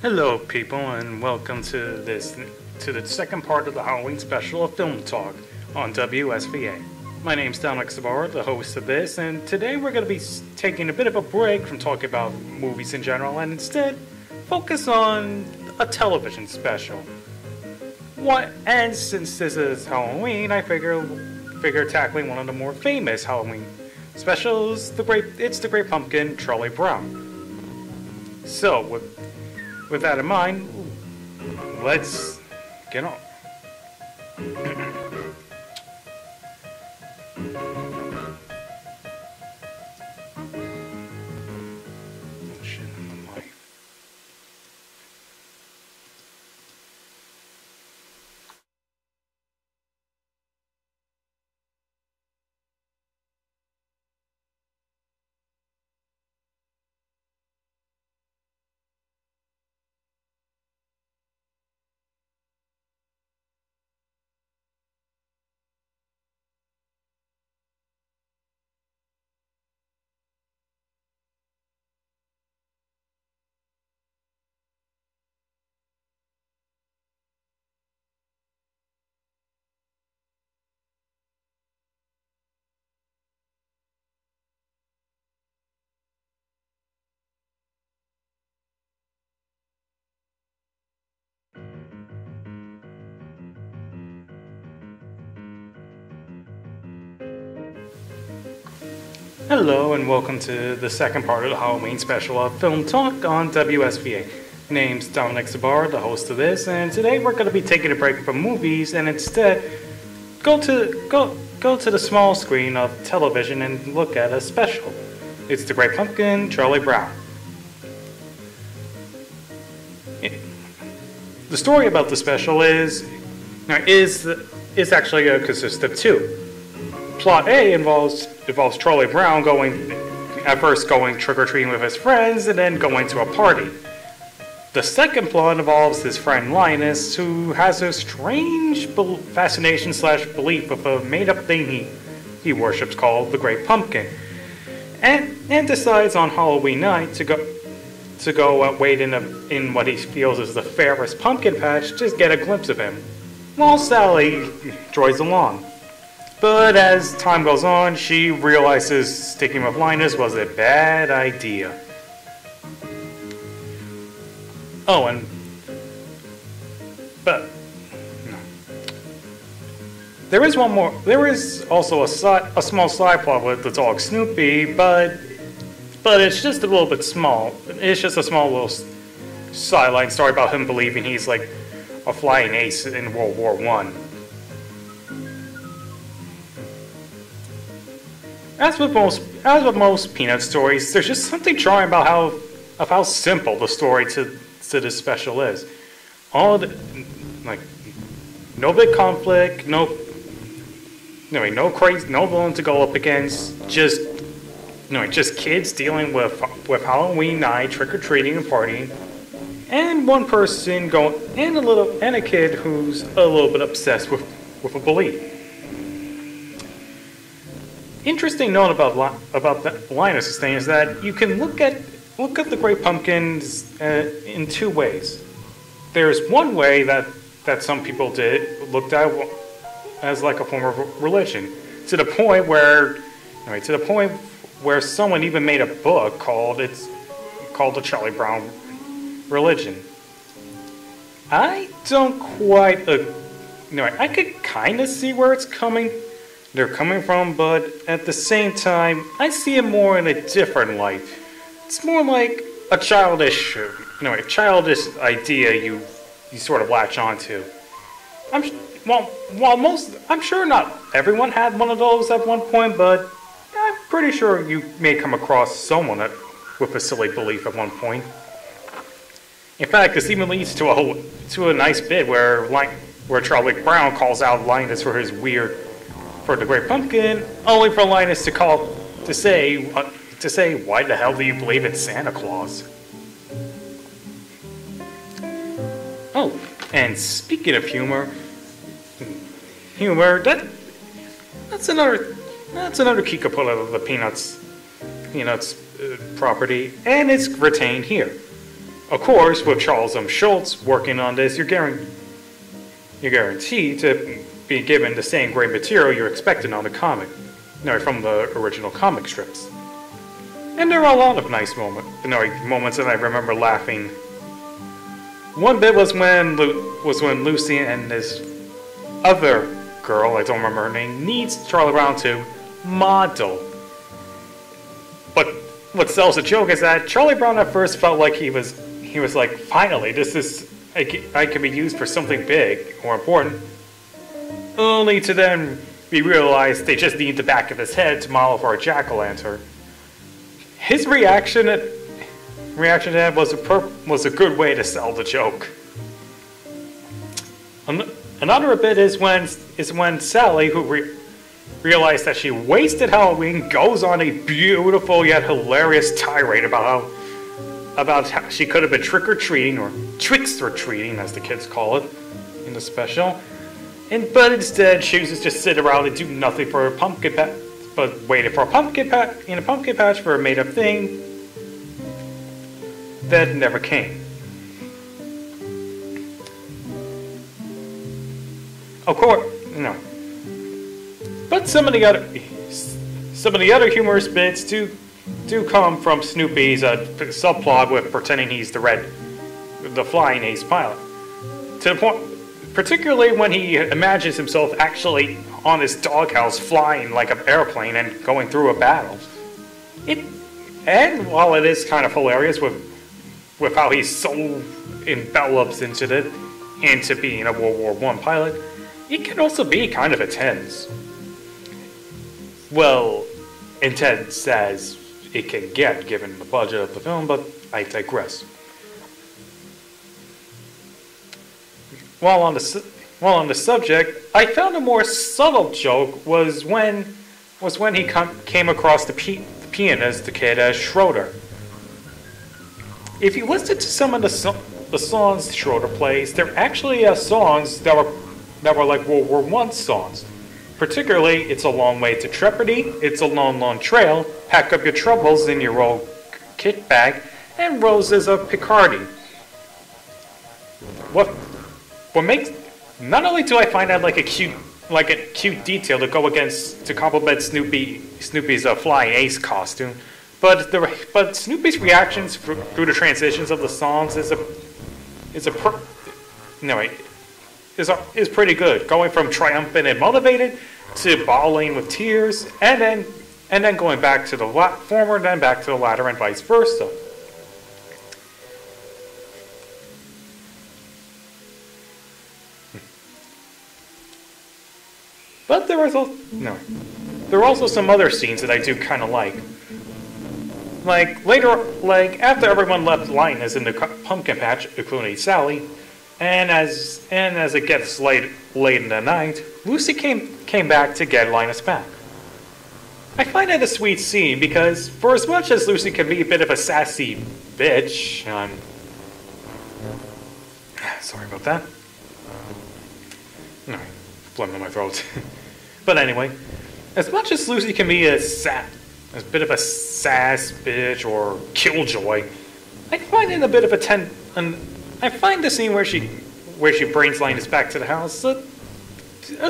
Hello, people, and welcome to the second part of the Halloween special of Film Talk on WSVA. My name's Dominic Sabara, the host of this, and today we're going to be taking a bit of a break from talking about movies in general, and instead focus on a television special. And since this is Halloween, I figure tackling one of the more famous Halloween specials, it's the Great Pumpkin, Charlie Brown. So, with that in mind, let's get on. Hello and welcome to the second part of the Halloween special of Film Talk on WSVA. My name's Dominic Sabara, the host of this, and today we're going to be taking a break from movies and instead go to the small screen of television and look at a special. It's The Great Pumpkin, Charlie Brown. The story about the special is actually consists of two. Plot A involves Charlie Brown at first going trick-or-treating with his friends and then going to a party. The second plot involves his friend Linus, who has a strange fascination / belief with a made-up thing he worships called the Great Pumpkin, and decides on Halloween night to go wait in what he feels is the fairest pumpkin patch to get a glimpse of him, while Sally joins along. But as time goes on, she realizes sticking with Linus was a bad idea. There is also a small side plot with the dog Snoopy, but it's just a little bit small. It's just a small little sideline story about him believing he's like a flying ace in World War I. As with most Peanut stories, there's just something charming about how simple the story to this special is. No big conflict, no villain to go up against. Just kids dealing with Halloween night, trick or treating and partying, and one person and a kid who's a little bit obsessed with a belief. Interesting note about Linus' thing is that you can look at the Great Pumpkins in two ways. There's one way that some people looked at as like a form of religion, to the point where someone even made a book called the Charlie Brown Religion. I don't quite I could kind of see where they're coming from, but at the same time, I see it more in a different light. It's more like a childish idea you sort of latch onto. I'm sure not everyone had one of those at one point, but I'm pretty sure you may come across someone with a silly belief at one point. In fact, this even leads to a nice bit where Charlie Brown calls out Linus for the Great Pumpkin, only for Linus to say, why the hell do you believe in Santa Claus? Oh, and speaking of humor, that's another key component of the Peanuts property, and it's retained here. Of course, with Charles M. Schultz working on this, you're guaranteed to be given the same great material you're expecting on the comic, from the original comic strips. And there are a lot of nice moments that I remember laughing. One bit was when Lucy and this other girl, I don't remember her name, needs Charlie Brown to model. But what sells the joke is that Charlie Brown at first felt like he was like, finally, I can be used for something big or important. Only to then be realized they just need the back of his head to model for a jack-o'-lantern. His reaction to that was a good way to sell the joke. Another bit is when Sally, who realized that she wasted Halloween, goes on a beautiful yet hilarious tirade about how she could have been trick-or-treating, or tricks-or-treating as the kids call it in the special, but instead chooses to sit around and do nothing for a pumpkin patch, but waited for a pumpkin patch for a made-up thing that never came. Of course, but some of the other humorous bits do come from Snoopy's subplot with pretending he's the flying ace pilot. To the point, particularly when he imagines himself actually on his doghouse flying like an airplane and going through a battle. And while it is kind of hilarious with how he so envelops into being a World War I pilot, it can also be kind of intense. Well, intense as it can get given the budget of the film, but I digress. While on the subject, I found a more subtle joke was when he came across the pianist, the kid, as Schroeder. If you listen to some of the songs Schroeder plays, they're actually songs that were like World War I songs. Particularly, It's a Long Way to Tripoli, It's a Long, Long Trail, Pack Up Your Troubles in Your Old Kit Bag, and Roses of Picardy. What makes... Not only do I find that like a cute detail to compliment Snoopy's flying ace costume, but Snoopy's reactions through the transitions of the songs is pretty good, going from triumphant and motivated to bawling with tears, and then going back to the former, and then back to the latter, and vice versa. But there are also some other scenes that I do kind of like. Like after everyone left Linus in the pumpkin patch, including Sally. And as it gets late in the night, Lucy came back to get Linus back. I find that a sweet scene because, for as much as Lucy can be a bit of a sassy bitch, sorry about that. No, phlegm in my throat. But anyway, as much as Lucy can be a bit of a sass bitch or killjoy, I find it a bit of I find the scene where she brings Linus back to the house a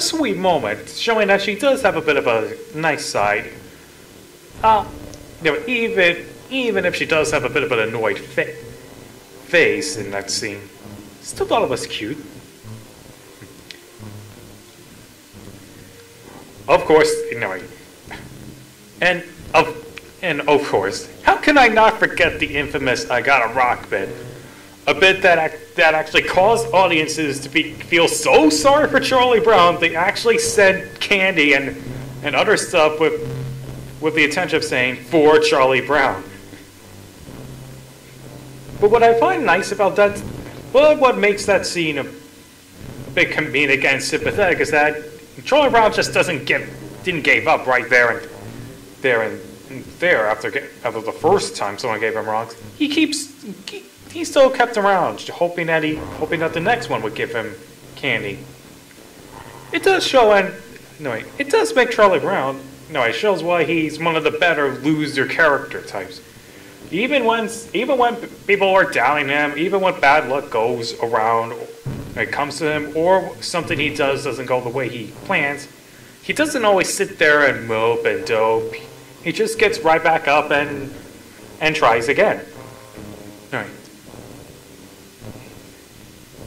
sweet moment, showing that she does have a bit of a nice side. Even if she does have a bit of an annoyed face in that scene, still thought it was cute. Of course, and of course, how can I not forget the infamous "I Got a Rock" bit? A bit that actually caused audiences to feel so sorry for Charlie Brown, they actually sent candy and other stuff with the intention of saying, "For Charlie Brown." But what I find nice about that, what makes that scene a bit comedic and sympathetic, is that Charlie Brown just didn't give up right there after the first time someone gave him rocks. He still kept around, hoping that the next one would give him candy. It does show, it does make Charlie Brown, it shows why he's one of the better loser character types. Even when people are doubting him, even when bad luck goes around, it comes to him, or something he does doesn't go the way he plans, he doesn't always sit there and mope and dope. He just gets right back up and tries again. All right.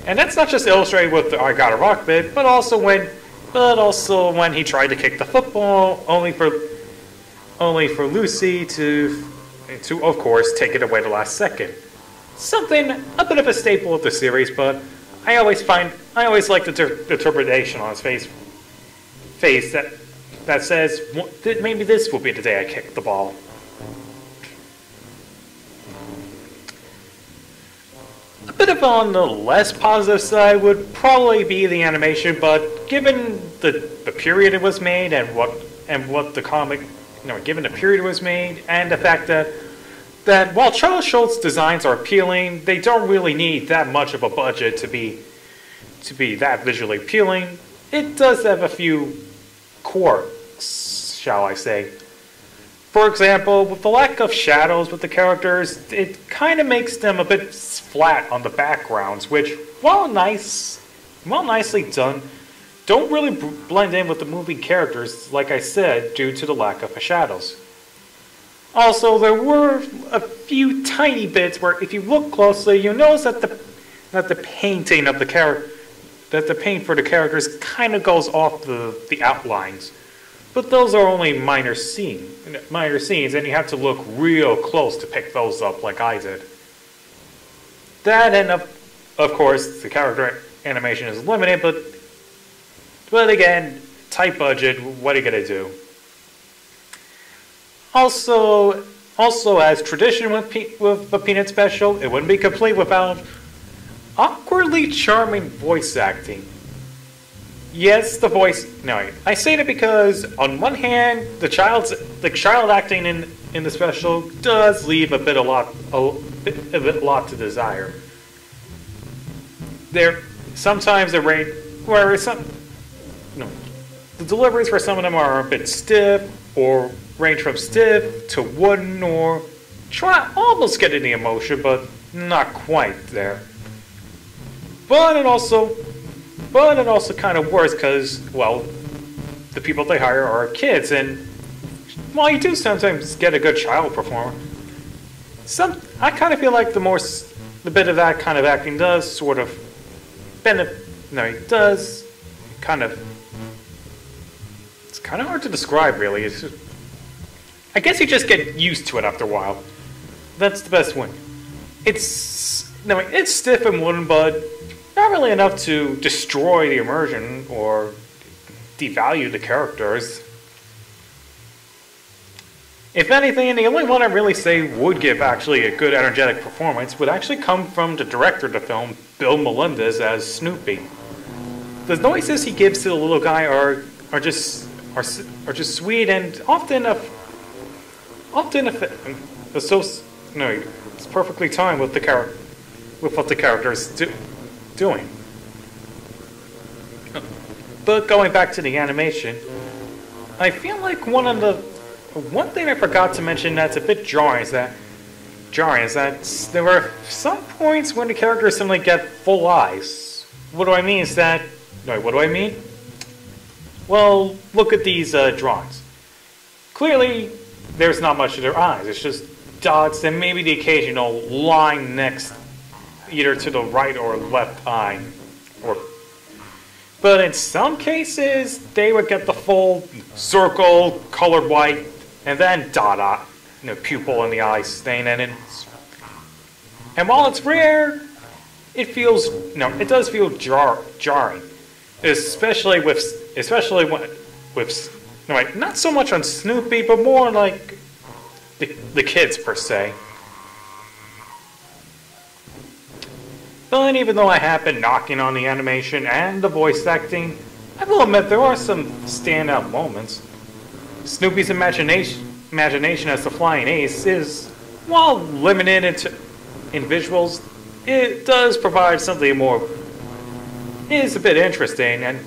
And that's not just illustrated with the I Got a Rock bit, but also when he tried to kick the football, only for Lucy to of course take it away the last second. Something a bit of a staple of the series, but I always like the interpretation on his face that says maybe this will be the day I kick the ball. A bit of on the less positive side would probably be the animation, but given the period it was made and what the comic, given the period it was made and the fact that while Charles Schultz's designs are appealing, they don't really need that much of a budget to be that visually appealing. It does have a few quirks, shall I say. For example, with the lack of shadows with the characters, it kind of makes them a bit flat on the backgrounds, which, while nicely done, don't really blend in with the movie characters, like I said, due to the lack of shadows. Also, there were a few tiny bits where, if you look closely, you'll notice that the painting of the paint for the characters kind of goes off the outlines. But those are only minor scenes, and you have to look real close to pick those up, like I did. That, and of course, the character animation is limited, but again, tight budget. What are you gonna do? Also, as tradition with the Peanut special, it wouldn't be complete without awkwardly charming voice acting. Yes, the voice. No, I say that because on one hand, the child acting in the special does leave a bit lot to desire. Sometimes the deliveries for some of them are a bit stiff, or range from stiff to wooden, or try almost getting the emotion, but not quite there. But it also kind of works because, well, the people they hire are kids, and while you do sometimes get a good child performer, I kind of feel like the bit of that kind of acting does sort of it does kind of. It's kind of hard to describe, really. It's just, I guess you just get used to it after a while. That's the best one. It's stiff and wooden, but not really enough to destroy the immersion or devalue the characters. If anything, the only one I really say would give actually a good energetic performance would actually come from the director of the film, Bill Melendez, as Snoopy. The noises he gives to the little guy are just sweet and it's perfectly timed with what the character is doing. But going back to the animation, I feel like one thing I forgot to mention that's a bit jarring is that there were some points when the characters suddenly get full eyes. What do I mean is that... No, what do I mean? Well, look at these drawings. Clearly, there's not much of their eyes. It's just dots and maybe the occasional line next either to the right or left eye. But in some cases, they would get the full circle, colored white, and then dot, pupil in the eye stain, and while it's rare, it does feel jarring, especially not so much on Snoopy, but more like the kids per se. But even though I have been knocking on the animation and the voice acting, I will admit there are some standout moments. Snoopy's imagination as the flying ace is, while limited in visuals, it does provide something more. It is a bit interesting, and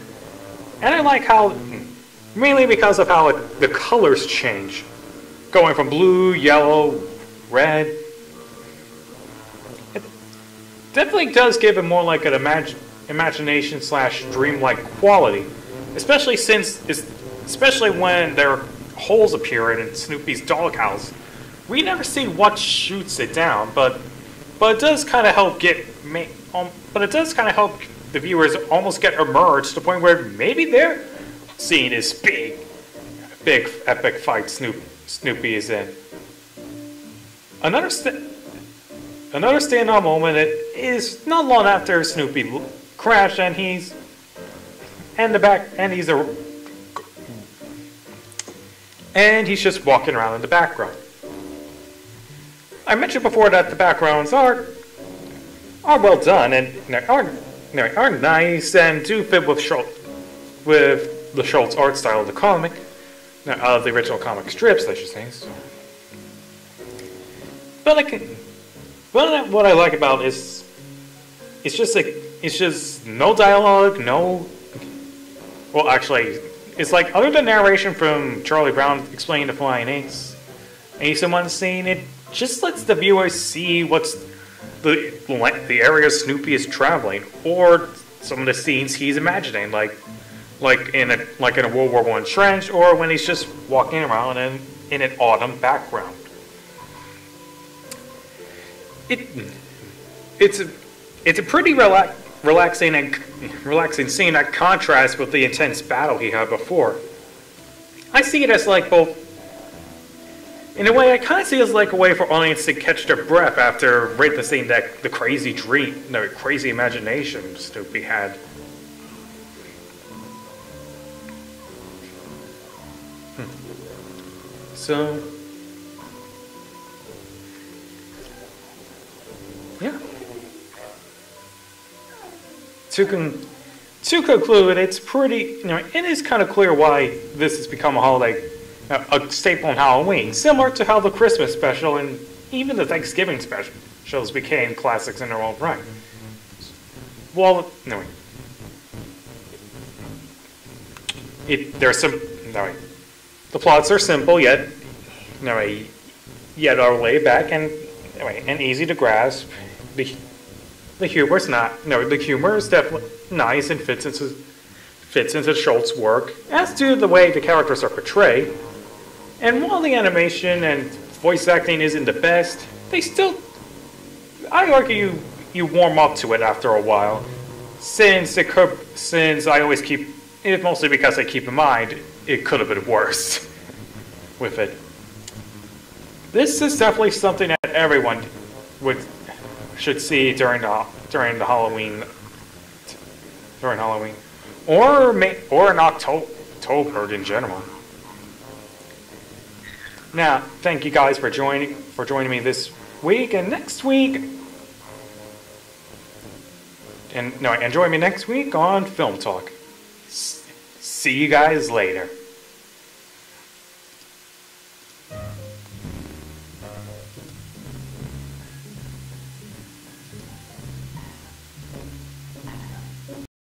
I like how, mainly because of how the colors change, going from blue, yellow, red. It definitely does give it more like an imagination slash dreamlike quality, especially when there are holes appearing in Snoopy's doghouse. We never see what shoots it down, but it does kind of help the viewers almost get immersed to the point where maybe they're seeing this big epic fight Snoopy is in. Another standout moment is not long after Snoopy crashed, and he's just walking around in the background. I mentioned before that the backgrounds are well done and are nice and do fit with the Schultz art style of the comic, of the original comic strips, I should say. But what I like about it's just no dialogue, well, actually, it's like other than narration from Charlie Brown explaining the flying ace in one scene, it just lets the viewer see what's the area Snoopy is traveling, or some of the scenes he's imagining, like in a World War I trench, or when he's just walking around in an autumn background. It's a pretty relaxing scene that contrasts with the intense battle he had before. I see it as like both. In a way, I kind of see it as like a way for audience to catch their breath after witnessing the crazy crazy imagination Snoopy had. So, yeah. To conclude, it's pretty, it is kind of clear why this has become a staple on Halloween, similar to how the Christmas special and even the Thanksgiving specials became classics in their own right. Well, the plots are simple yet are laid back and easy to grasp. The humor is definitely nice and fits into Schultz's work, as do the way the characters are portrayed. And while the animation and voice acting isn't the best, I argue you warm up to it after a while, since I always keep it, mostly because I keep in mind it could have been worse with it. This is definitely something that everyone should see during Halloween, or in October in general. Now, thank you guys for joining me this week, and next week, and join me next week on Film Talk. See you guys later.